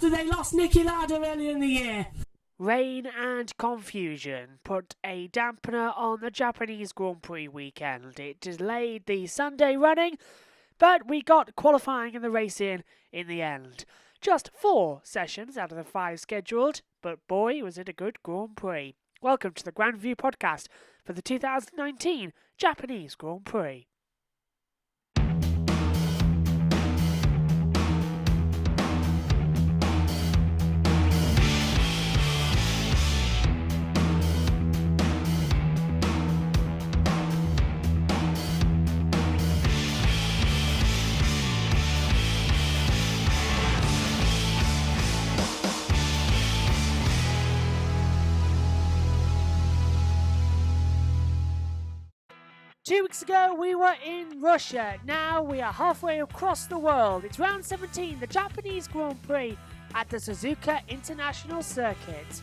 after they lost Niki Lauda earlier in the year. Rain and confusion put a dampener on the Japanese Grand Prix weekend. It delayed the Sunday running, but we got qualifying and the racing in the end. Just 4 sessions out of the 5 scheduled, but boy, was it a good Grand Prix. Welcome to the Grand View podcast for the 2019 Japanese Grand Prix. 2 weeks ago, we were in Russia. Now we are halfway across the world. It's round 17, the Japanese Grand Prix at the Suzuka International Circuit.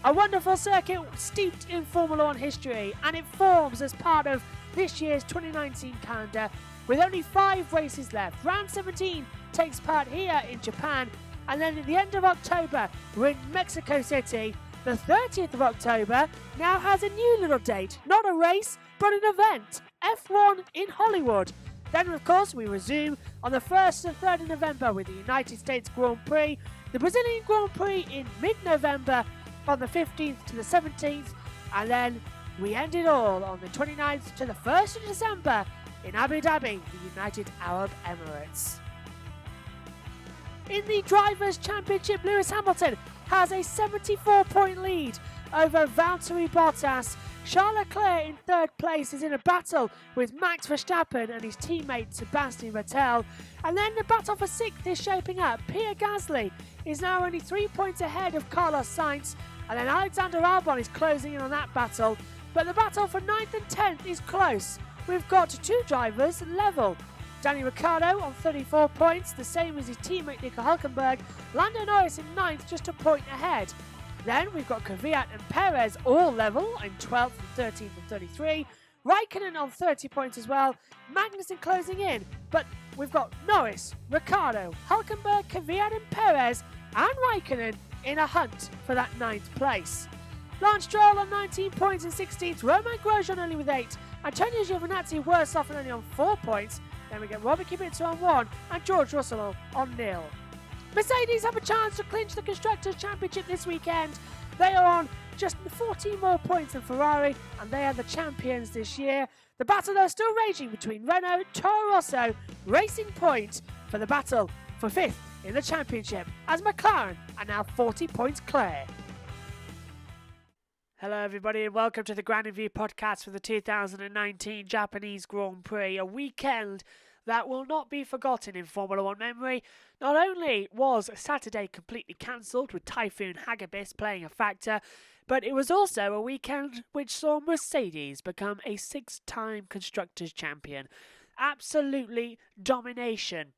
A wonderful circuit steeped in Formula One history, and it forms as part of this year's 2019 calendar with only 5 races left. Round 17 takes part here in Japan, and then at the end of October, we're in Mexico City. The 30th of October now has a new little date, not a race, but an event, F1 in Hollywood. Then, of course, we resume on the 1st and 3rd of November with the United States Grand Prix, the Brazilian Grand Prix in mid-November on the 15th to the 17th, and then we end it all on the 29th to the 1st of December in Abu Dhabi, the United Arab Emirates. In the Drivers' Championship, Lewis Hamilton has a 74-point lead over Valtteri Bottas. Charles Leclerc in 3rd place is in a battle with Max Verstappen and his teammate Sebastian Vettel. And then the battle for 6th is shaping up. Pierre Gasly is now only 3 points ahead of Carlos Sainz, and then Alexander Albon is closing in on that battle. But the battle for 9th and 10th is close. We've got 2 drivers level. Danny Ricciardo on 34 points, the same as his teammate Nico Hülkenberg. Lando Norris in 9th, just a point ahead. Then we've got Kvyat and Perez all level in 12th and 13th and 33. Raikkonen on 30 points as well. Magnussen closing in, but we've got Norris, Ricciardo, Hülkenberg, Kvyat and Perez and Raikkonen in a hunt for that 9th place. Lance Stroll on 19 points and 16th. Romain Grosjean only with 8. Antonio Giovinazzi worse off and only on 4 points. Then we get Robert Kubica on 1 and George Russell on 0. Mercedes have a chance to clinch the Constructors' Championship this weekend. They are on just 14 more points than Ferrari, and they are the champions this year. The battle though still raging between Renault, Toro Rosso, Racing Point for the battle for 5th in the championship, as McLaren are now 40 points clear. Hello everybody and welcome to the Grand View podcast for the 2019 Japanese Grand Prix, a weekend that will not be forgotten in Formula One memory. Not only was Saturday completely cancelled with Typhoon Hagibis playing a factor, but it was also a weekend which saw Mercedes become a 6-time Constructors' Champion. Absolutely domination.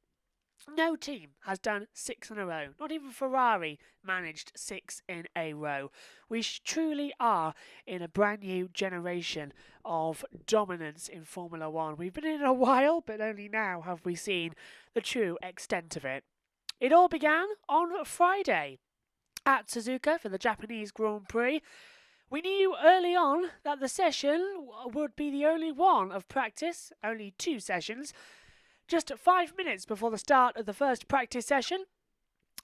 No team has done 6 in a row. Not even Ferrari managed 6 in a row. We truly are in a brand new generation of dominance in Formula One. We've been in it a while, but only now have we seen the true extent of it. It all began on Friday at Suzuka for the Japanese Grand Prix. We knew early on that the session would be the only one of practice, only 2 sessions. Just 5 minutes before the start of the first practice session,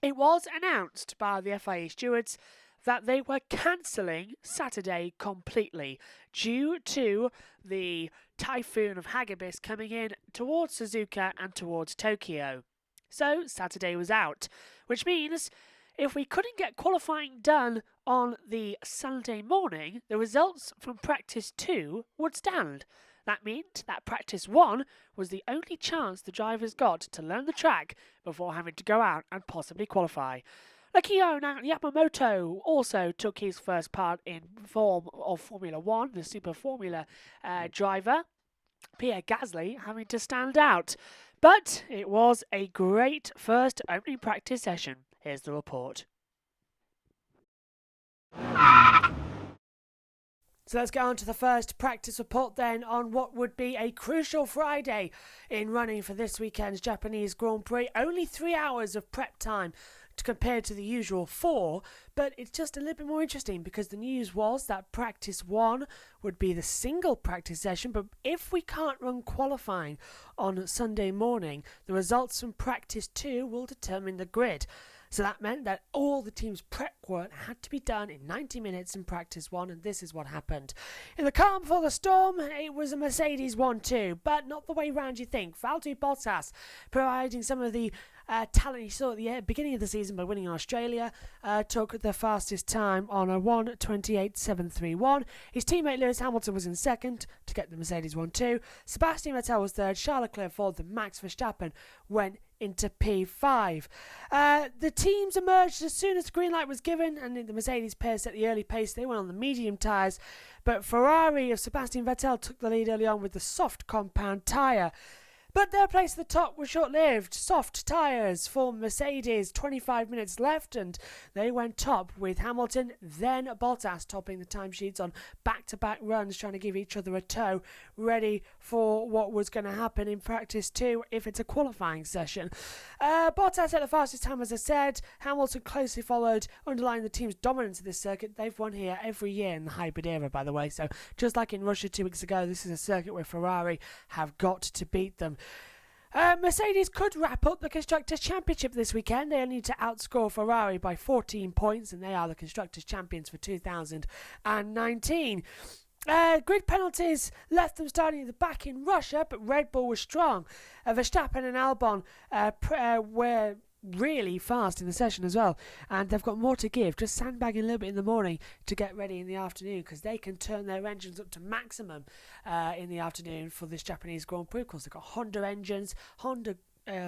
it was announced by the FIA stewards that they were cancelling Saturday completely due to the typhoon of Hagibis coming in towards Suzuka and towards Tokyo. So Saturday was out, which means if we couldn't get qualifying done on the Sunday morning, the results from practice 2 would stand. That meant that practice 1 was the only chance the drivers got to learn the track before having to go out and possibly qualify. Akio Yamamoto also took his first part in form of Formula 1, the Super Formula driver. Pierre Gasly having to stand out. But it was a great first opening practice session. Here's the report. So let's get on to the first practice report then on what would be a crucial Friday in running for this weekend's Japanese Grand Prix. Only 3 hours of prep time compared to the usual 4, but it's just a little bit more interesting because the news was that practice 1 would be the single practice session, but if we can't run qualifying on Sunday morning, the results from practice 2 will determine the grid. So that meant that all the team's prep work had to be done in 90 minutes in practice 1, and this is what happened. In the calm before the storm, it was a Mercedes 1-2, but not the way round you think. Valtteri Bottas providing some of the talent he saw at the beginning of the season by winning in Australia, took the fastest time on a 1:28.731. His teammate Lewis Hamilton was in second to get the Mercedes 1-2. Sebastian Vettel was third, Charles Leclerc fourth, and Max Verstappen went into P5. The teams emerged as soon as the green light was given, and the Mercedes pair set the early pace. They went on the medium tyres, but Ferrari of Sebastian Vettel took the lead early on with the soft compound tyre. But their place at the top was short-lived. Soft tyres for Mercedes, 25 minutes left, and they went top with Hamilton, then Bottas topping the timesheets on back-to-back runs, trying to give each other a tow, ready for what was going to happen in practice 2 if it's a qualifying session. Bottas at the fastest time, as I said. Hamilton closely followed, underlining the team's dominance of this circuit. They've won here every year in the hybrid era, by the way, so just like in Russia 2 weeks ago, this is a circuit where Ferrari have got to beat them. Mercedes could wrap up the Constructors' Championship this weekend. They need to outscore Ferrari by 14 points, and they are the Constructors' Champions for 2019. Grid penalties left them starting at the back in Russia, but Red Bull was strong. Verstappen and Albon were really fast in the session as well, and they've got more to give, just sandbagging a little bit in the morning to get ready in the afternoon, because they can turn their engines up to maximum in the afternoon for this Japanese Grand Prix. Of course, they've got Honda engines. Honda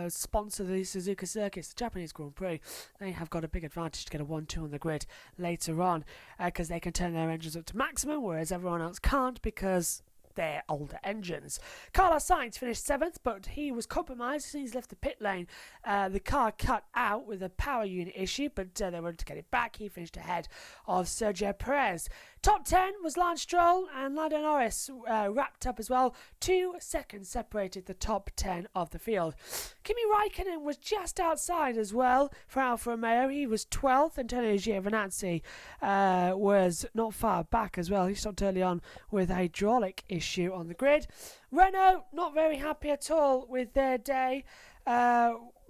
sponsor the Suzuka circuits, the Japanese Grand Prix. They have got a big advantage to get a 1-2 on the grid later on, because they can turn their engines up to maximum, whereas everyone else can't because their older engines. Carlos Sainz finished 7th, but he was compromised as soon as he left the pit lane. The car cut out with a power unit issue, but they were able to get it back. He finished ahead of Sergio Perez. Top 10 was Lance Stroll, and Lando Norris wrapped up as well. 2 seconds separated the top 10 of the field. Kimi Raikkonen was just outside as well for Alfa Romeo. He was 12th. Antonio Giovinazzi was not far back as well. He stopped early on with a hydraulic issue on the grid. Renault not very happy at all with their day.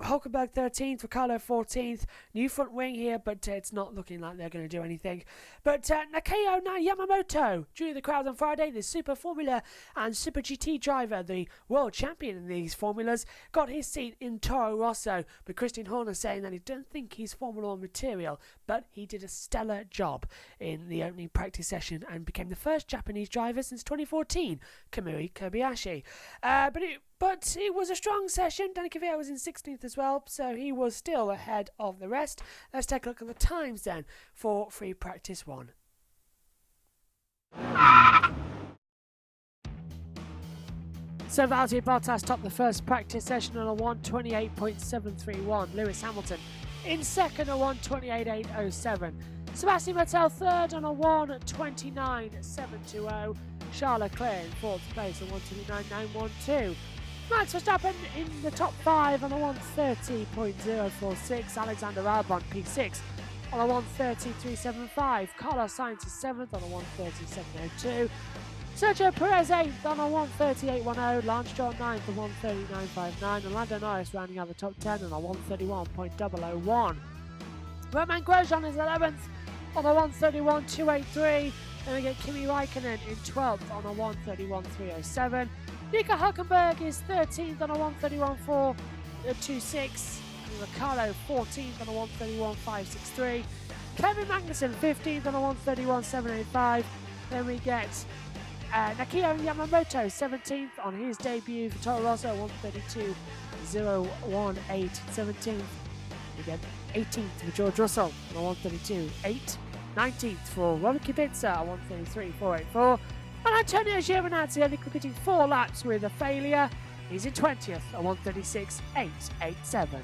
Hulkenberg 13th, Ricciardo 14th. New front wing here, but it's not looking like they're going to do anything. But Nakao Yamamoto drew the crowd on Friday. The Super Formula and Super GT driver, the world champion in these formulas, got his seat in Toro Rosso. But Christian Horner saying that he don't think he's Formula 1 material, but he did a stellar job in the opening practice session and became the first Japanese driver since 2014, Kamui Kobayashi. But it was a strong session. Danny Kvyat was in 16th as well, so he was still ahead of the rest. Let's take a look at the times then for free practice 1. So Valtteri Bottas topped the first practice session on a 1:28.731. Lewis Hamilton in second, a 1:28.807. Sebastian Vettel third on a 1:29.720. Charles Leclerc in fourth place on 1:29.912. Max Verstappen in the top 5 on a 1:30.046. Alexander Albon P6 on a 1:30.375. Carlos Sainz is 7th on a 1:30.702. Sergio Perez 8th on a 1:38.10. Lance Stroll 9th on 1:39.59. And Lando Norris rounding out the top 10 on a 1:31.001. Romain Grosjean is 11th on a 1:31.283. Then we get Kimi Raikkonen in 12th on a 1:31.307. Nico Hulkenberg is 13th on a 1:31.426. Ricciardo 14th on a 1:31.563. Kevin Magnussen 15th on a 1:31.785. Then we get Nakao Yamamoto 17th on his debut for Toro Rosso, 1:32.018. 17th. We get 18th for George Russell on a 1:32.8. 19th for Robert Kubica on 1:33.484. And Antonio Giovinazzi only completing 4 laps with a failure. He's in 20th at 1:36.887.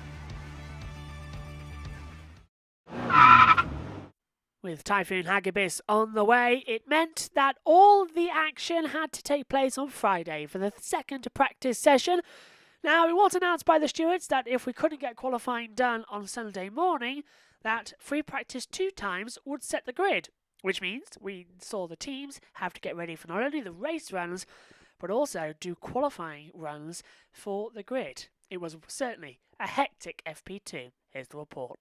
With Typhoon Hagibis on the way, it meant that all the action had to take place on Friday for the second practice session. Now, it was announced by the stewards that if we couldn't get qualifying done on Sunday morning, that free practice 2 times would set the grid, which means we saw the teams have to get ready for not only the race runs, but also do qualifying runs for the grid. It was certainly a hectic FP2. Here's the report.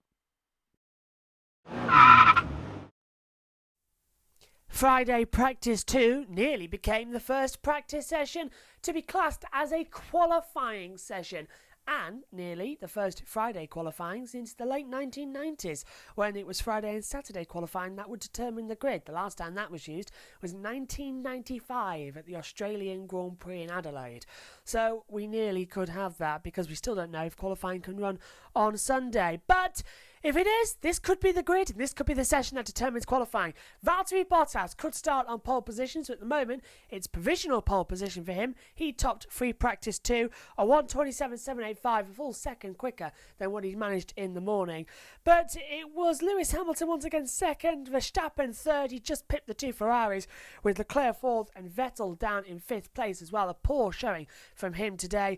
Friday practice 2 nearly became the first practice session to be classed as a qualifying session, and nearly the first Friday qualifying since the late 1990s, when it was Friday and Saturday qualifying that would determine the grid. The last time that was used was 1995 at the Australian Grand Prix in Adelaide. So we nearly could have that, because we still don't know if qualifying can run on Sunday. But if it is, this could be the grid, and this could be the session that determines qualifying. Valtteri Bottas could start on pole position, so at the moment, it's provisional pole position for him. He topped free practice 2, a 1:27.785, a full second quicker than what he managed in the morning. But it was Lewis Hamilton once again second, Verstappen third. He just pipped the 2 Ferraris, with Leclerc fourth and Vettel down in 5th place as well. A poor showing from him today.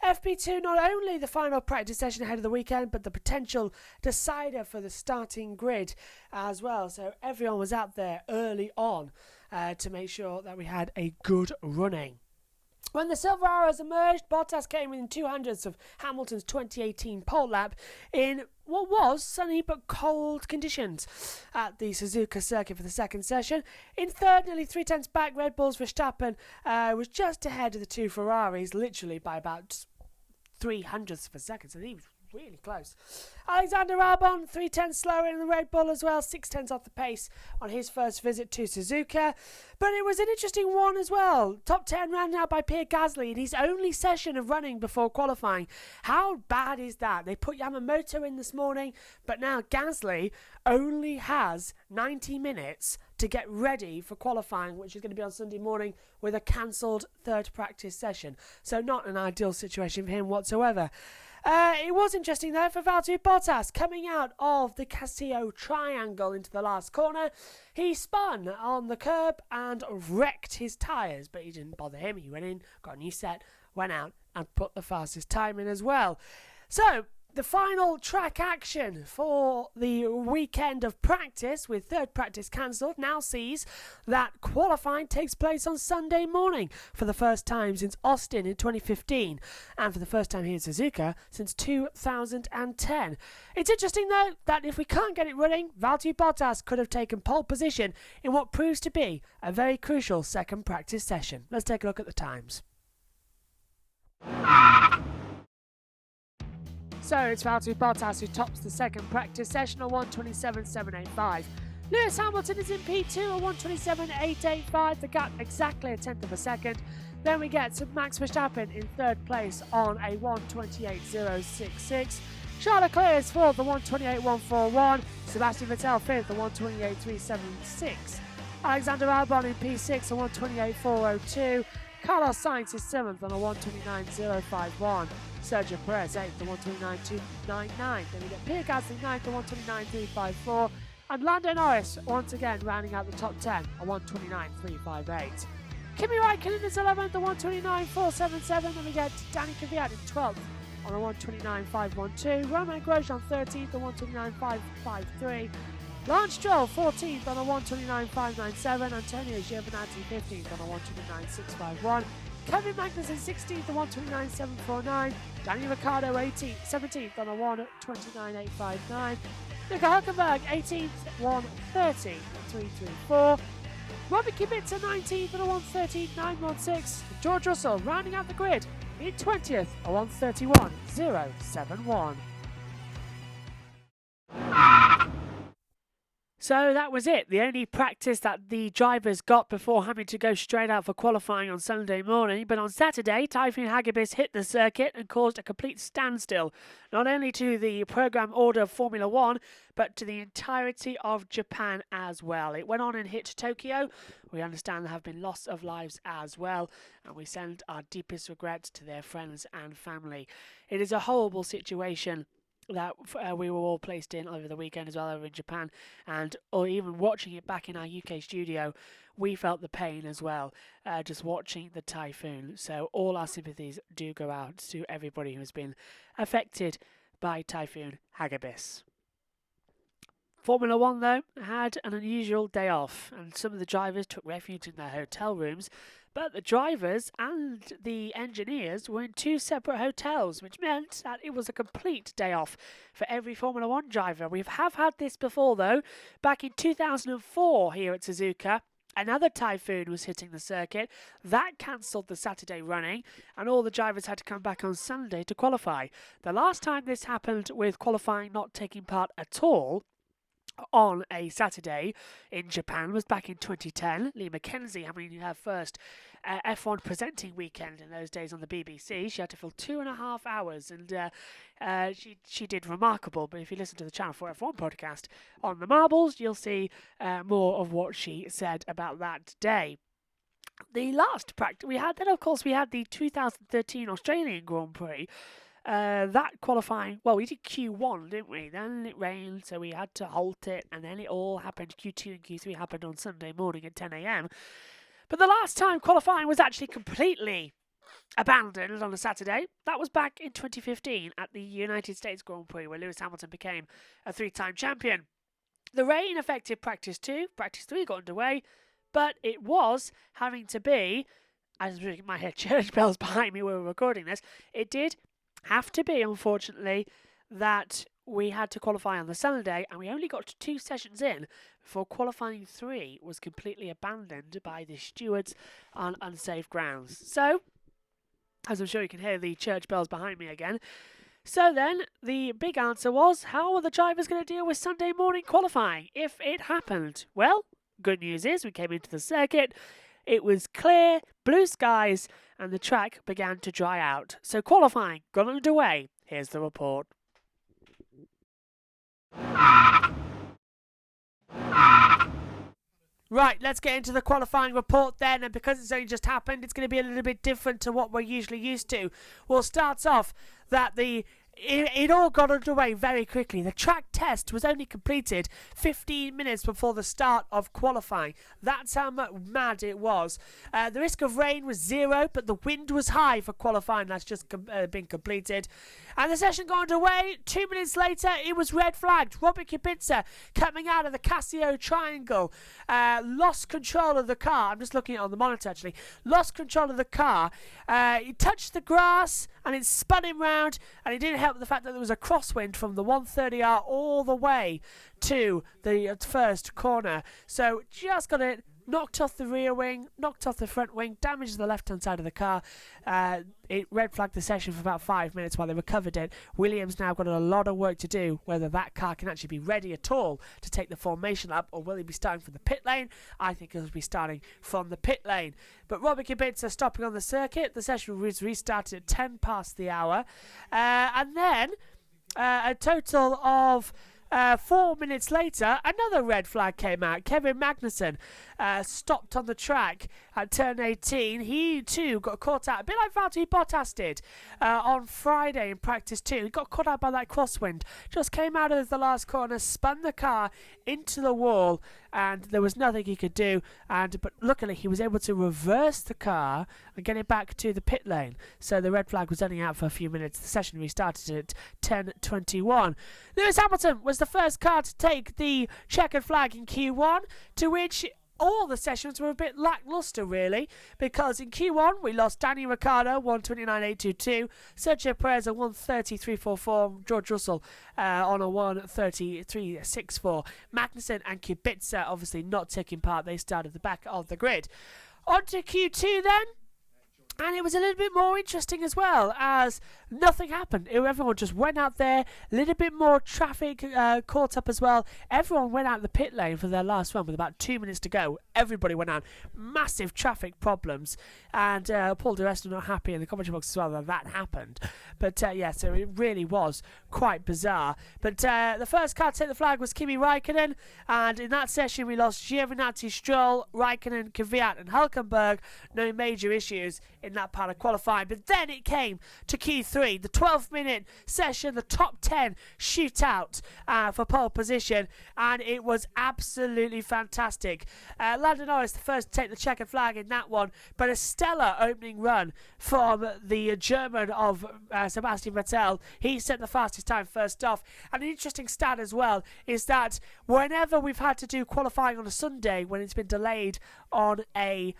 FP2 not only the final practice session ahead of the weekend, but the potential decider for the starting grid as well. So everyone was out there early on to make sure that we had a good running. When the silver arrows emerged, Bottas came within 200ths of Hamilton's 2018 pole lap in what was sunny but cold conditions at the Suzuka circuit for the second session. In third, nearly 3/10 back, Red Bull's Verstappen was just ahead of the 2 Ferraris, literally by about 300ths of a second, so he was really close. Alexander Albon, 3/10 slower in the Red Bull as well, 6/10 off the pace on his first visit to Suzuka. But it was an interesting one as well. Top 10 ran out by Pierre Gasly in his only session of running before qualifying. How bad is that? They put Yamamoto in this morning, but now Gasly only has 90 minutes to get ready for qualifying, which is going to be on Sunday morning with a cancelled third practice session. So not an ideal situation for him whatsoever. It was interesting though for Valtteri Bottas coming out of the Castillo triangle into the last corner. He spun on the curb and wrecked his tyres, but he didn't bother him. He went in, got a new set, went out and put the fastest time in as well. So the final track action for the weekend of practice, with third practice cancelled, now sees that qualifying takes place on Sunday morning for the first time since Austin in 2015, and for the first time here in Suzuka since 2010. It's interesting though that if we can't get it running, Valtteri Bottas could have taken pole position in what proves to be a very crucial second practice session. Let's take a look at the times. So it's Valtteri Bottas who tops the second practice session at 1:27.785. Lewis Hamilton is in P2 at 1:27.885, the gap exactly a tenth of a second. Then we get Max Verstappen in third place on a 1:28.066. Charles Leclerc is fourth at 1:28.141. Sebastian Vettel fifth at 1:28.376. Alexander Albon in P6 at 1:28.402. Carlos Sainz is 7th on a 1:29.051. Sergio Perez 8th at 1:29.299. Then we get Pierre Gasly 9th at 1:29.354. And Lando Norris once again rounding out the top 10 at 1:29.358. Kimi Raikkonen is 11th at 1:29.477. Then we get Danny Kvyat in 12th on a 1:29.512. Romain Grosjean 13th at 1:29.553. Lance Stroll 14th on a 1:29.597. Antonio Giovinazzi 15th on a 1:29.651. Kevin Magnussen 16th at 1:29.749. Daniel Ricciardo 17th on a 1:29.859. Nico Hülkenberg 18th at 1:30.334. Robert Kubica 19th at a 1:13.916. George Russell rounding out the grid in 20th at 1:31.071. So that was it, the only practice that the drivers got before having to go straight out for qualifying on Sunday morning. But on Saturday, Typhoon Hagibis hit the circuit and caused a complete standstill, not only to the programme order of Formula One, but to the entirety of Japan as well. It went on and hit Tokyo. We understand there have been loss of lives as well, and we send our deepest regrets to their friends and family. It is a horrible situation that we were all placed in over the weekend as well over in Japan, or even watching it back in our UK studio, we felt the pain as well, just watching the typhoon. So all our sympathies do go out to everybody who has been affected by Typhoon Hagibis. Formula One, though, had an unusual day off, and some of the drivers took refuge in their hotel rooms, but the drivers and the engineers were in two separate hotels, which meant that it was a complete day off for every Formula One driver. We have had this before, though. Back in 2004 here at Suzuka, another typhoon was hitting the circuit. That cancelled the Saturday running, and all the drivers had to come back on Sunday to qualify. The last time this happened with qualifying not taking part at all on a Saturday in Japan was back in 2010. Lee Mackenzie having her first F1 presenting weekend in those days on the BBC. She had to fill 2.5 hours, and she did remarkable. But if you listen to the Channel 4 F1 podcast on the marbles, you'll see more of what she said about that day. The last practice we had, then of course we had the 2013 Australian Grand Prix. That qualifying, well, we did Q1, didn't we? Then it rained, so we had to halt it, and then it all happened. Q2 and Q3 happened on Sunday morning at 10 a.m. But the last time qualifying was actually completely abandoned on a Saturday, that was back in 2015 at the United States Grand Prix, where Lewis Hamilton became a 3-time champion. The rain affected practice 2, practice 3 got underway, but it was having to be, as my head church bells behind me when we were recording this, it did have to be, unfortunately, that we had to qualify on the Sunday, and we only got 2 sessions in before qualifying 3 was completely abandoned by the stewards on unsafe grounds. So, as I'm sure you can hear the church bells behind me again, so then the big answer was, how are the drivers going to deal with Sunday morning qualifying if it happened? Well, good news is we came into the circuit, it was clear, blue skies, and the track began to dry out. So qualifying got underway. Here's the report. Right, let's get into the qualifying report then, and because it's only just happened, it's going to be a little bit different to what we're usually used to. We'll start off that it all got underway very quickly. The track test was only completed 15 minutes before the start of qualifying. That's how mad it was. The risk of rain was 0, but the wind was high for qualifying. That's just been completed. And the session got underway. 2 minutes later, it was red flagged. Robert Kubica, coming out of the Casio triangle, lost control of the car. I'm just looking at it on the monitor, actually. Lost control of the car. He touched the grass, and it spun him round, and it didn't help the fact that there was a crosswind from the 130R all the way to the first corner. So just got it, knocked off the rear wing, knocked off the front wing, damaged the left-hand side of the car. It red flagged the session for about 5 minutes while they recovered it. Williams now got a lot of work to do, whether that car can actually be ready at all to take the formation up, or will he be starting from the pit lane? I think he'll be starting from the pit lane. But Robert Kubica stopping on the circuit. The session was restarted at 10 past the hour. And then a total of 4 minutes later, another red flag came out. Kevin Magnussen stopped on the track at turn 18. He too got caught out, a bit like Valtteri Bottas did on Friday in practice 2. He got caught out by that crosswind. Just came out of the last corner, spun the car into the wall, and there was nothing he could do. But luckily, he was able to reverse the car and get it back to the pit lane. So the red flag was only out for a few minutes. The session restarted at 10:21. Lewis Hamilton was the first car to take the checkered flag in Q1, to which all the sessions were a bit lackluster, really, because in Q1 we lost Danny Ricciardo 129.822, Sergio Perez a 130.344, George Russell on a 133.64. Magnussen and Kubica obviously not taking part; they started at the back of the grid. On to Q2 then. And it was a little bit more interesting as well, as nothing happened. Everyone just went out there, a little bit more traffic caught up as well. Everyone went out the pit lane for their last run with about 2 minutes to go. Everybody went out. Massive traffic problems. And Paul di Resta not happy in the commentary box as well that happened. But yeah, so it really was quite bizarre. But the first car to take the flag was Kimi Raikkonen. And in that session, we lost Giovinazzi, Stroll, Raikkonen, Kvyat and Hülkenberg. No major issues in that part of qualifying. But then it came to Q3, the 12-minute session, the top 10 shootout for pole position, and it was absolutely fantastic. Lando Norris, the first to take the checkered flag in that one, but a stellar opening run from the German of Sebastian Vettel. He set the fastest time first off. And an interesting stat as well is that whenever we've had to do qualifying on a Sunday, when it's been delayed on a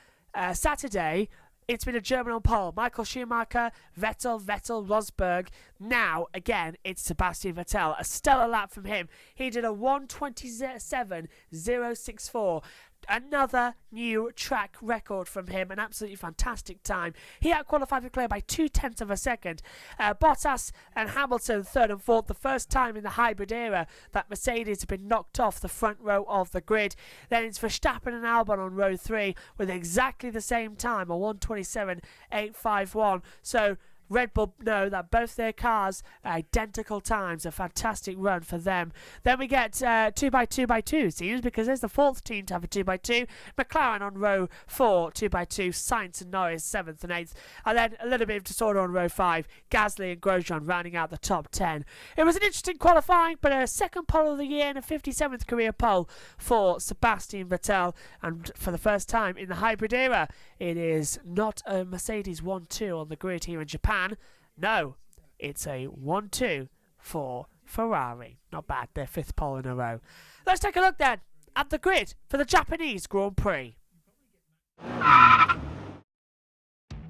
Saturday, it's been a German on pole. Michael Schumacher, Vettel, Rosberg. Now, again, it's Sebastian Vettel. A stellar lap from him. He did a 1:27.064. Another new track record from him. An absolutely fantastic time. He outqualified Leclerc by 0.2 of a second. Bottas and Hamilton third and fourth. The first time in the hybrid era that Mercedes have been knocked off the front row of the grid. Then it's Verstappen and Albon on row 3 with exactly the same time, a 1:27.851. So Red Bull know that both their cars are identical times. A fantastic run for them. Then we get 2x2x2 seems, because there's the fourth team to have a 2x2. McLaren on row 4, 2x2. Sainz and Norris 7th and 8th. And then a little bit of disorder on row 5. Gasly and Grosjean rounding out the top 10. It was an interesting qualifying, but a second pole of the year and a 57th career pole for Sebastian Vettel. And for the first time in the hybrid era, it is not a Mercedes 1-2 on the grid here in Japan. No, it's a 1-2 for Ferrari. Not bad, their fifth pole in a row. Let's take a look then at the grid for the Japanese Grand Prix.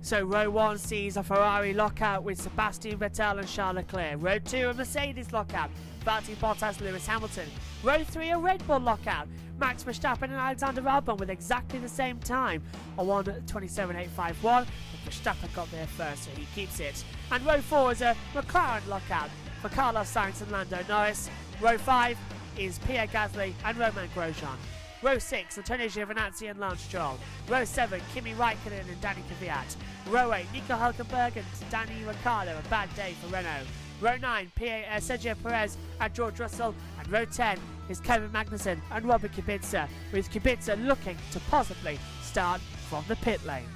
So row 1 sees a Ferrari lockout with Sebastian Vettel and Charles Leclerc. Row 2 a Mercedes lockout, Valtteri Bottas, Lewis Hamilton. Row 3 a Red Bull lockout, Max Verstappen and Alexander Albon with exactly the same time, a 1:27.851. Verstappen got there first, so he keeps it. And row 4 is a McLaren lockout for Carlos Sainz and Lando Norris. Row 5 is Pierre Gasly and Romain Grosjean. Row 6, Antonio Giovinazzi and Lance Stroll. Row 7, Kimi Raikkonen and Danny Kvyat. Row 8, Nico Hülkenberg and Danny Ricciardo. A bad day for Renault. Row 9, Sergio Perez and George Russell. And row 10 is Kevin Magnussen and Robert Kubica, with Kubica looking to possibly start from the pit lane.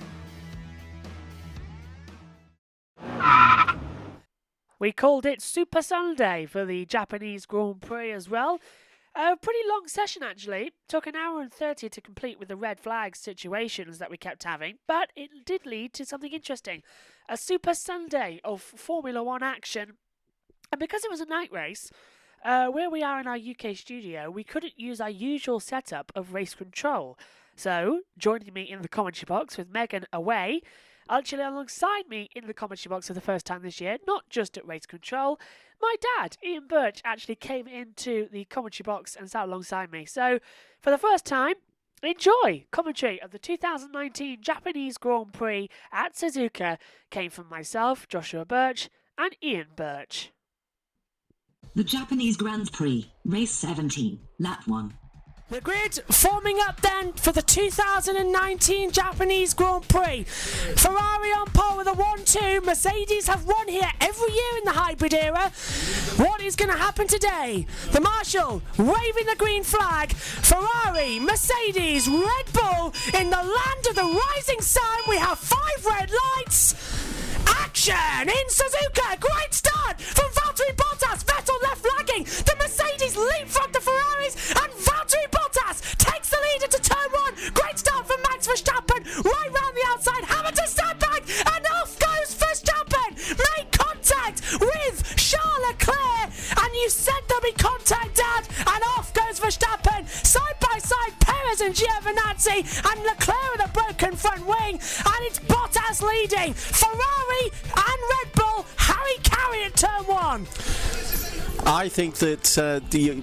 We called it Super Sunday for the Japanese Grand Prix as well. A pretty long session actually. Took an hour and 30 to complete with the red flag situations that we kept having, but it did lead to something interesting. A Super Sunday of Formula 1 action. And because it was a night race, where we are in our UK studio, we couldn't use our usual setup of race control. So, joining me in the commentary box with Megan away, actually alongside me in the commentary box for the first time this year, not just at race control, my dad, Ian Birch, actually came into the commentary box and sat alongside me. So, for the first time, enjoy commentary of the 2019 Japanese Grand Prix at Suzuka came from myself, Joshua Birch, and Ian Birch. The Japanese Grand Prix, Race 17, Lap 1. The grid forming up then for the 2019 Japanese Grand Prix. Ferrari on pole with a 1-2. Mercedes have won here every year in the hybrid era. What is going to happen today? The marshal waving the green flag. Ferrari, Mercedes, Red Bull in the land of the rising sun. We have 5 red lights. Action in Suzuka. Great start from Valtteri Bottas. Vettel left lagging. The Mercedes leapfrog the Ferraris, and Valtteri Bottas takes the lead into turn 1. Great start from Max Verstappen. Right round the outside. Hamilton sandbag, and off goes Verstappen. Make contact with Charles Leclerc, and you said there'll be contact, Dad. And off goes Verstappen. Side by side, Perez and Giovinazzi, and Leclerc with a broken front wing. And it's Bottas leading. Ferrari and Red Bull Harry Carey at turn 1. I think that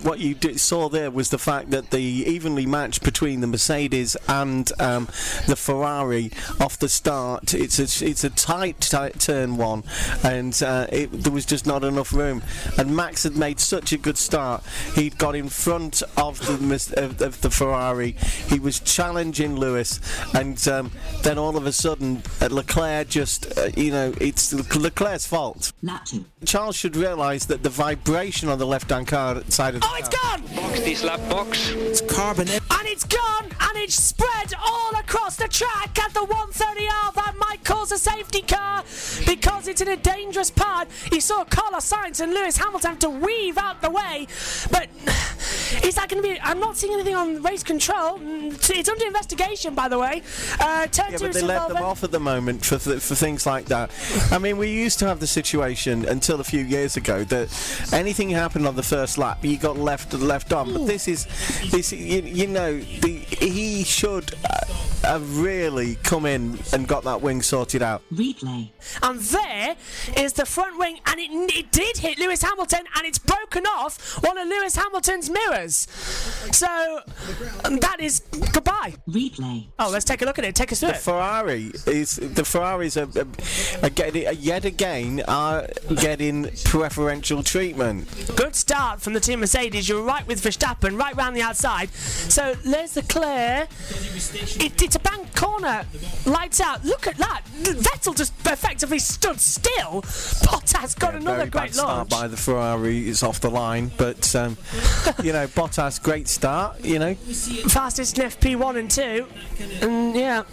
what you saw there was the fact that the evenly matched between the Mercedes and the Ferrari off the start. It's a tight turn 1, and there was just not enough room. And Max had made such a good start. He'd got in front of the Ferrari. He was challenging Lewis, and then all of a sudden, Leclerc just, it's Leclerc's fault. Lap 2. Charles should realise that the vibration on the left-hand side of the car. It's gone! Box this lap box. It's carbon. And it's gone, and it's spread all across the track at the 130R. That might cause a safety car because it's in a dangerous part. You saw Carlos Sainz and Lewis Hamilton have to weave out the way, but is that going to be? I'm not seeing anything on race control. It's under investigation, by the way. Turn Yeah, two but they is let them involved. off at the moment for things like that. I mean, we used to have the situation until a few years ago that anything happened on the first lap, you got left on. But this, he should have really come in and got that wing sorted out. Replay. And there is the front wing, and it did hit Lewis Hamilton, and it's broken off one of Lewis Hamilton's mirrors. So that is goodbye. Replay. Oh, let's take a look at it. Take us through it. The Ferraris are getting preferential treatment. Good start from the team Mercedes. You're right with Verstappen, right round the outside. So there's Leclerc. It's a bank corner. Lights out. Look at that. Vettel just effectively stood still. Bottas got another Very great bad start launch. by the Ferrari. It's off the line, but Bottas, great start. Fastest in FP1 and 2. And yeah.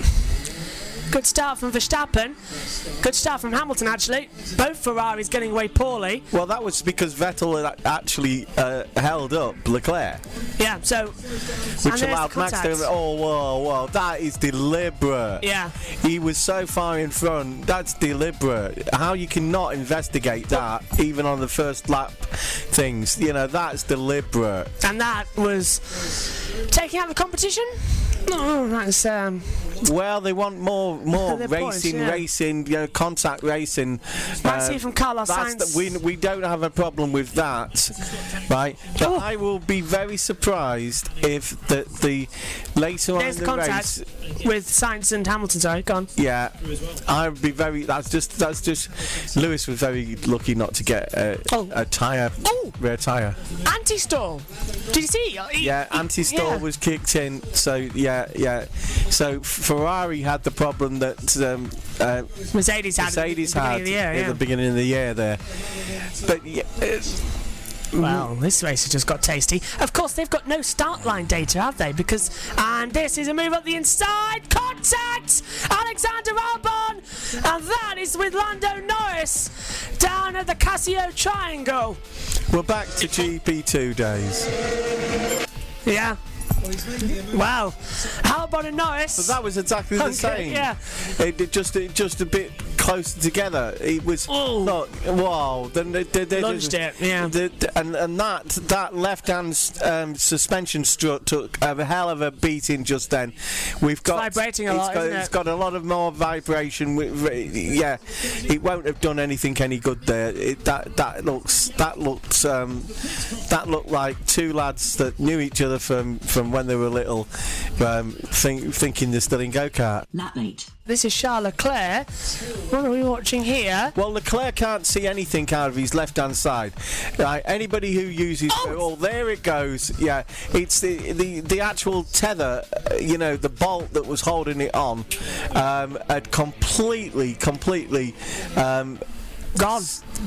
Good start from Verstappen. Good start from Hamilton, actually. Both Ferraris getting away poorly. Well, that was because Vettel had actually held up Leclerc, Yeah, so... which allowed Max to... Oh, whoa, that is deliberate. Yeah. He was so far in front. That's deliberate. How you cannot investigate that, even on the first lap things. That's deliberate. And that was... taking out the competition? No, that's... Well, they want more Their racing, points, contact racing. Let's see from Carlos That's Sainz. we don't have a problem with that, right? But I will be very surprised if the later on There's in the the contact race. with Sainz and Hamilton, sorry, go on. Yeah, I would be very. That's just. Lewis was very lucky not to get a tyre, rear tyre. Anti-stall. Did you see? Anti-stall was kicked in. So yeah. So Ferrari had the problem that Mercedes had at the beginning of the year there. But well, this race has just got tasty. Of course, they've got no start line data, have they? And this is a move up the inside. Contact! Alexander Albon! And that is with Lando Norris down at the Casio Triangle. we're back to GP2 days. Yeah. Wow. Albon and Norris. But that was exactly the same. Yeah. It just a bit closer together. It was look, wow. Then they Lunged it, yeah. And that left-hand suspension strut took a hell of a beating just then. We've got vibrating a lot, isn't it? It's got a lot of more vibration. Yeah, it won't have done anything any good there. That looked like two lads that knew each other from when they were little, thinking they're still in go-kart. Lap 8. This is Charles Leclerc. What are we watching here? Well, Leclerc can't see anything out of his left-hand side. Right? Anybody who uses... Oh, there it goes. Yeah, it's the actual tether, the bolt that was holding it on, had completely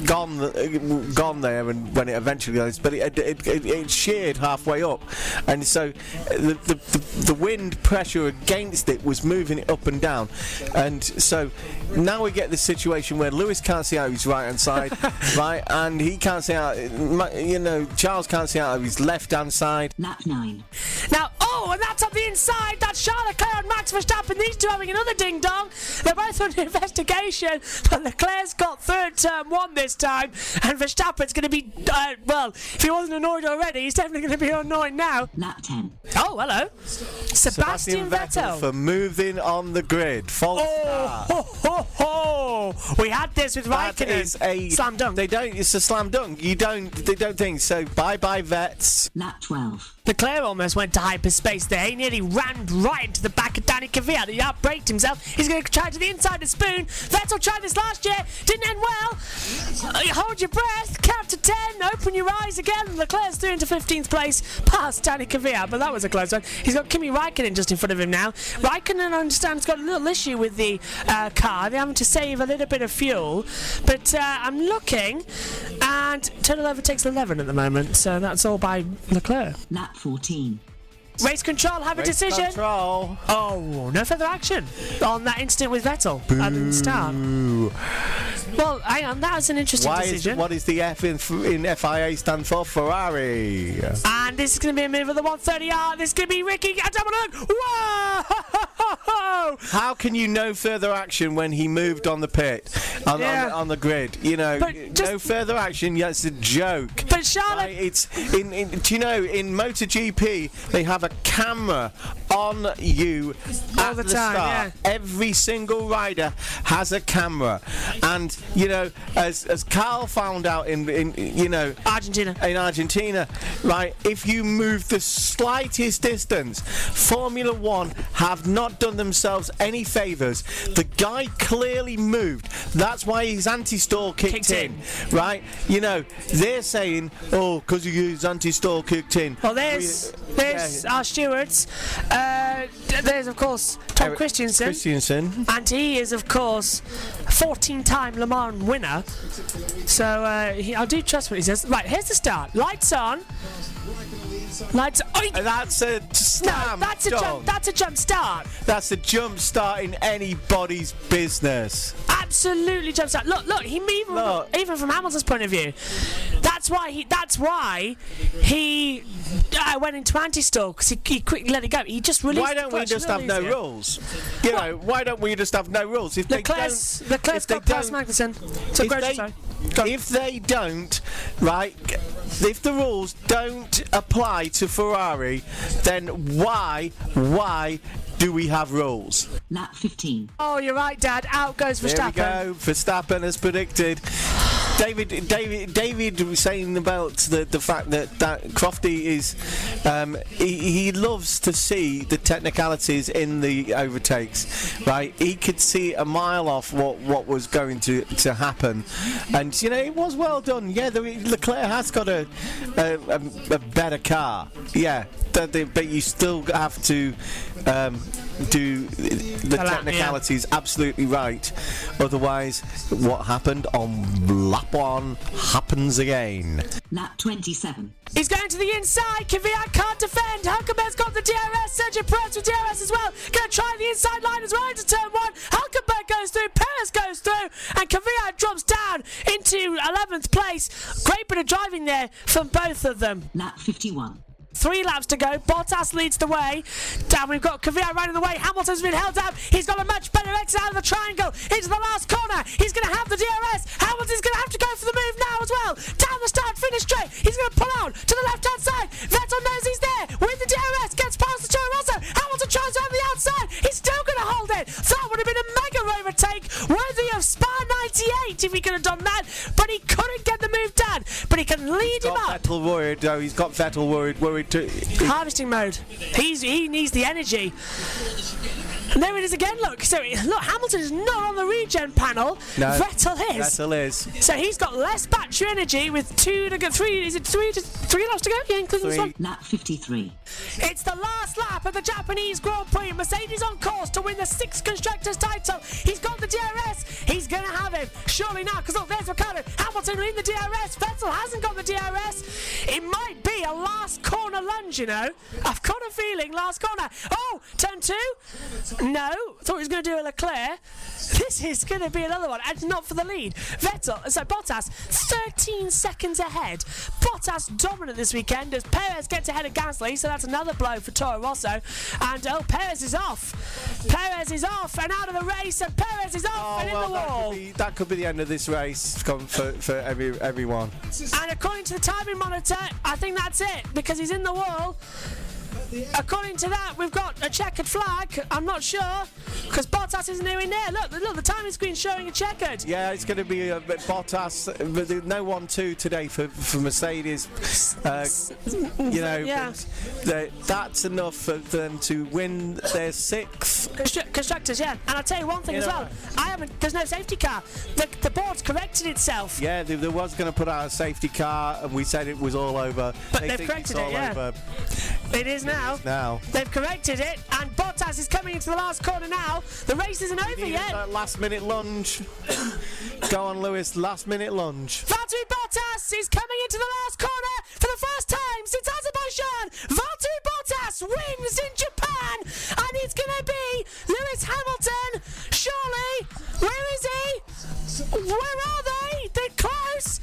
gone there, and when it eventually goes, but it sheared halfway up, and so the wind pressure against it was moving it up and down, and so now we get the situation where Lewis can't see out of his right hand side, right, and he can't see out. Charles can't see out of his left hand side. Lap 9. Now, and that's up the inside. That's Charles Leclerc and Max Verstappen. These two having another ding dong. They're both under investigation, but Leclerc's got third term one this time, and Verstappen's going to be if he wasn't annoyed already, he's definitely going to be annoyed now. Lap 10. Oh, hello, Sebastian Vettel for moving on the grid. False start. We had this with Raikkonen. That is a slam dunk. It's a slam dunk. They don't think so. Bye bye, Vets. Lap 12. Leclerc almost went to hyperspace. space there. He nearly ran right into the back of Danny Kvyat. He outbraked himself. He's going to try to the inside of Spoon. Vettel tried this last year. Didn't end well. Hold your breath. Count to 10. Open your eyes again. Leclerc's through into 15th place. Past Danny Kvyat, but that was a close one. He's got Kimi Raikkonen just in front of him now. Raikkonen, I understand, has got a little issue with the car. They're having to save a little bit of fuel. But I'm looking, and total overtakes 11 at the moment. So that's all by Leclerc. Lap 14. Race control have a decision. Control. Oh, no further action on that incident with Vettel at the start. Well, hang on, that was an interesting decision. What is the F in FIA stand for? Ferrari. And this is going to be a move of the 130R. This is going to be Ricky. Whoa! How can you no further action when he moved on the pit, on the grid? You know, no further action. Yeah, it's a joke. But Charlotte, right, it's do you know in MotoGP they have a camera on you all at the the time, start. yeah. Every single rider has a camera, and you know, as Carl found out in Argentina, right? If you move the slightest distance, Formula One have not done themselves any favours. The guy clearly moved. That's why his anti-stall kicked in, right? You know, they're saying, oh, because his anti-stall kicked in. well, there's our stewards. There's, of course, Tom Christensen. And he is, of course, a 14-time Le Mans winner. So I do trust what he says. Right, here's the start. Lights on. Lights. That's a slam. No, that's a jump start. That's a jump start in anybody's business. Absolutely jump start. Look. Even from Hamilton's point of view, that's why he went into anti-stall, because he quickly let it go. He just released. Why don't we just have no rules? You know, why don't we just have no rules? If Leclerc's got past Magnussen. If they don't, right, if the rules don't apply to Ferrari, then why do we have rules? Lap 15. Oh, you're right, Dad. Out goes Verstappen. There we go. Verstappen as predicted. David was saying about the fact that Crofty is he loves to see the technicalities in the overtakes, right? He could see a mile off what was going to happen, and you know, it was well done. Yeah, Leclerc has got a better car, yeah, but you still have to do the technicalities absolutely right, otherwise what happened on lap 1 happens again. Lap 27. He's going to the inside. Kvyat can't defend. Hulkenberg's got the DRS. Sergio Perez with DRS as well. Going to try the inside line as well into turn 1. Hulkenberg goes through. Perez goes through. And Kvyat drops down into 11th place. Great bit of driving there from both of them. Lap 51. 3 laps to go. Bottas leads the way. Down we've got Kvyat right in the way. Hamilton's been held up. He's got a much better exit out of the triangle into the last corner. He's going to have the DRS. Hamilton's going to have to go for the move now as well. Down the start, finish straight. He's going to pull out to the left-hand side. Vettel knows he's there with the DRS. Gets past the Toro Rosso. Hamilton tries around the outside. He's still going to hold it. That would have been a mega overtake worthy of Spa 98 if he could have done that. But he couldn't get the move done. But he can lead him up. Vettel worried, though. He's got Vettel worried too. Harvesting mode. He needs the energy. And there it is again. Look, Hamilton is not on the regen panel. No, Vettel is. So he's got less battery energy with 2 to go. 3 laps to go? Yeah, including this one. Lap 53. It's the last lap of the Japanese Grand Prix. Mercedes on course to win the 6th Constructors title. He's got the DRS. He's going to have him. Surely now, because look, there's Ricciardo. Hamilton in the DRS. Vettel hasn't got the DRS. It might be a last corner lunge, you know. I've got a feeling last corner. Oh, turn 2? No. Thought he was going to do a Leclerc. This is going to be another one, and not for the lead. Bottas, 13 seconds ahead. Bottas dominant this weekend as Perez gets ahead of Gasly, so that's another blow for Toro Rosso. And Perez is off. Perez is off and out of the race, and Perez is off and in the wall. That could be the end of this race for everyone. And according to the timing monitor, I think that's it, because he's in the wall. according to that, we've got a checkered flag. I'm not sure, because Bottas isn't even there. Look, the timing screen's showing a checkered. Yeah, it's going to be a bit Bottas. But no 1-2 today for Mercedes. Yeah. That's enough for them to win their 6th. Constructors, yeah. And I'll tell you one thing as well. There's no safety car. The board's corrected itself. Yeah, they was going to put out a safety car, and we said it was all over. But They they've think corrected it's all it, yeah. over It is now. now. They've corrected it, and Bottas is coming into the last corner now. The race isn't over yet. That last-minute lunge. Go on, Lewis. Last-minute lunge. Valtteri Bottas is coming into the last corner for the first time since Azerbaijan. Valtteri Bottas wins in Japan, and it's going to be Lewis Hamilton. Surely, where is he? Where are they? They're close.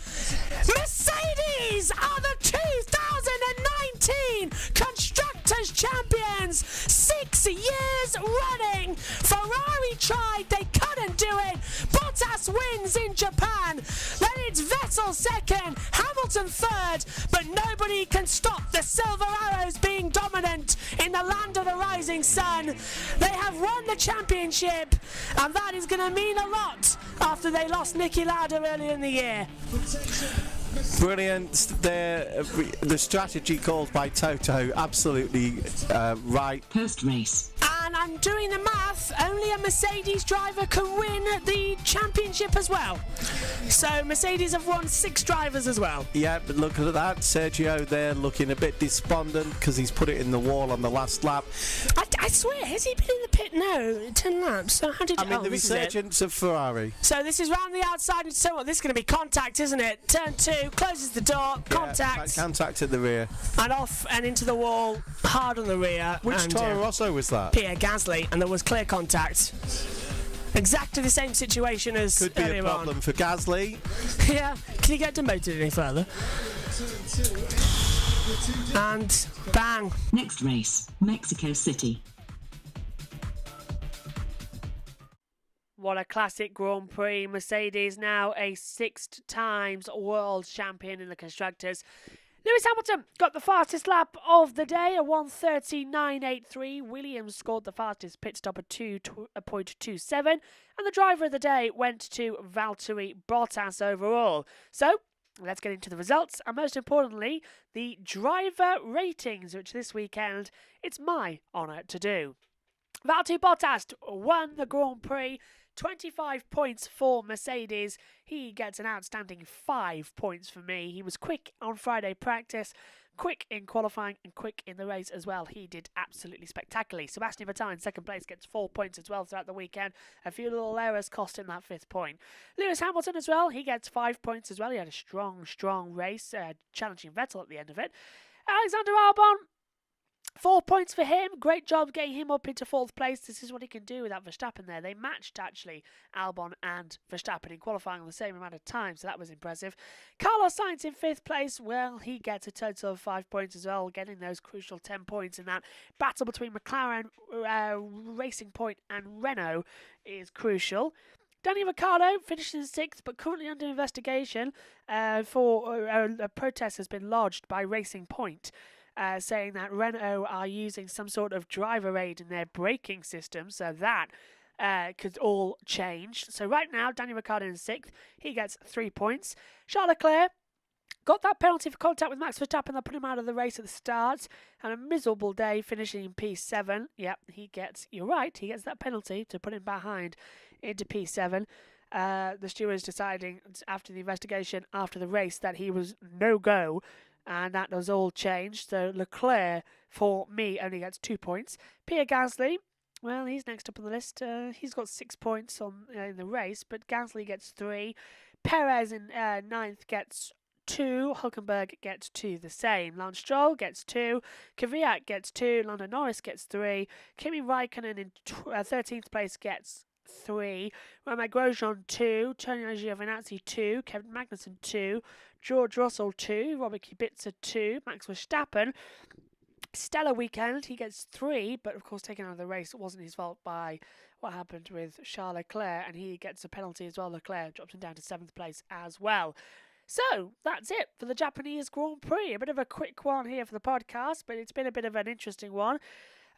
Mercedes are the 2019 Constructors Champions. 6 years running. Ferrari tried, they couldn't do it. Bottas wins in Japan. Then it's Vettel second, Hamilton third, but nobody can stop the Silver Arrows being dominant in the land of the rising sun. They have won the championship, and that is going to mean a lot after they lost Niki Lauda earlier in the year. Brilliant. The strategy called by Toto, absolutely right. Post-race. And I'm doing the math, only a Mercedes driver can win the championship as well. So Mercedes have won 6 drivers as well. Yeah, but look at that. Sergio there looking a bit despondent because he's put it in the wall on the last lap. I swear, has he been in the pit? No, 10 laps. So how did I mean, the resurgence of Ferrari. So this is round the outside, and so what? This is going to be contact, isn't it? Turn 2, closes the door, contact. Yeah, contact at the rear. And off and into the wall, hard on the rear. Which and, Toro Rosso was that? Pierre Gasly, and there was clear contact. Exactly the same situation as Could be a earlier problem on. for Gasly. Yeah, can you get demoted any further? And bang. Next race, Mexico City. What a classic Grand Prix. Mercedes now a 6th times world champion in the Constructors. Lewis Hamilton got the fastest lap of the day, a 1:39.83. Williams scored the fastest pit stop at 2.27. And the driver of the day went to Valtteri Bottas overall. So, let's get into the results. And most importantly, the driver ratings, which this weekend, it's my honour to do. Valtteri Bottas won the Grand Prix. 25 points for Mercedes. He gets an outstanding 5 points for me. He was quick on Friday practice, quick in qualifying, and quick in the race as well. He did absolutely spectacularly. Sebastian Vettel in second place gets 4 points as well throughout the weekend. A few little errors cost him that 5th point. Lewis Hamilton as well, he gets 5 points as well. He had a strong race, challenging Vettel at the end of it. Alexander Albon, 4 points for him. Great job getting him up into 4th place. This is what he can do without Verstappen there. They matched, actually, Albon and Verstappen in qualifying on the same amount of time, so that was impressive. Carlos Sainz in 5th place. Well, he gets a total of 5 points as well, getting those crucial 10 points in that battle between McLaren, Racing Point, and Renault is crucial. Danny Ricciardo finishes in 6th, but currently under investigation for a protest has been lodged by Racing Point. Saying that Renault are using some sort of driver aid in their braking system, so that could all change. So right now, Danny Ricciardo in 6th, he gets 3 points. Charles Leclerc got that penalty for contact with Max Verstappen that put him out of the race at the start, and a miserable day finishing in P7. Yep, you're right, he gets that penalty to put him behind into P7. The stewards deciding after the investigation, after the race, that he was no-go, and that was all changed. So Leclerc, for me, only gets 2 points. Pierre Gasly, well, he's next up on the list. He's got 6 points in the race, but Gasly gets 3. Perez in 9th gets 2. Hulkenberg gets 2 the same. Lance Stroll gets 2. Kvyat gets 2. Lando Norris gets 3. Kimi Raikkonen in 13th place gets 3. Romain Grosjean 2. Antonio Giovinazzi 2. Kevin Magnussen 2. George Russell 2. Robert Kubica 2. Max Verstappen, stellar weekend. He gets 3, but of course taken out of the race. It wasn't his fault by what happened with Charles Leclerc, and he gets a penalty as well. Leclerc drops him down to 7th place as well. So, that's it for the Japanese Grand Prix. A bit of a quick one here for the podcast, but it's been a bit of an interesting one.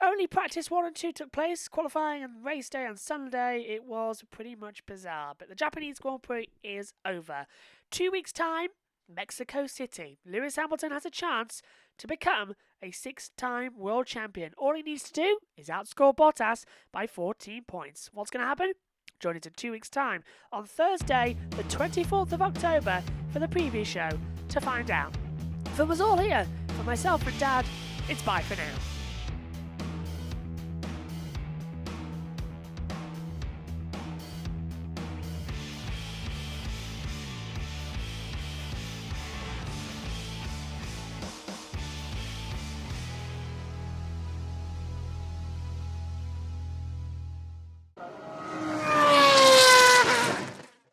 Only practice 1 and 2 took place, qualifying and race day on Sunday. It was pretty much bizarre, but the Japanese Grand Prix is over. 2 weeks' time, Mexico City. Lewis Hamilton has a chance to become a 6-time world champion. All he needs to do is outscore Bottas by 14 points. What's going to happen? Join us in 2 weeks' time on Thursday, the 24th of October, for the preview show to find out. From us all here, for myself and Dad, it's bye for now.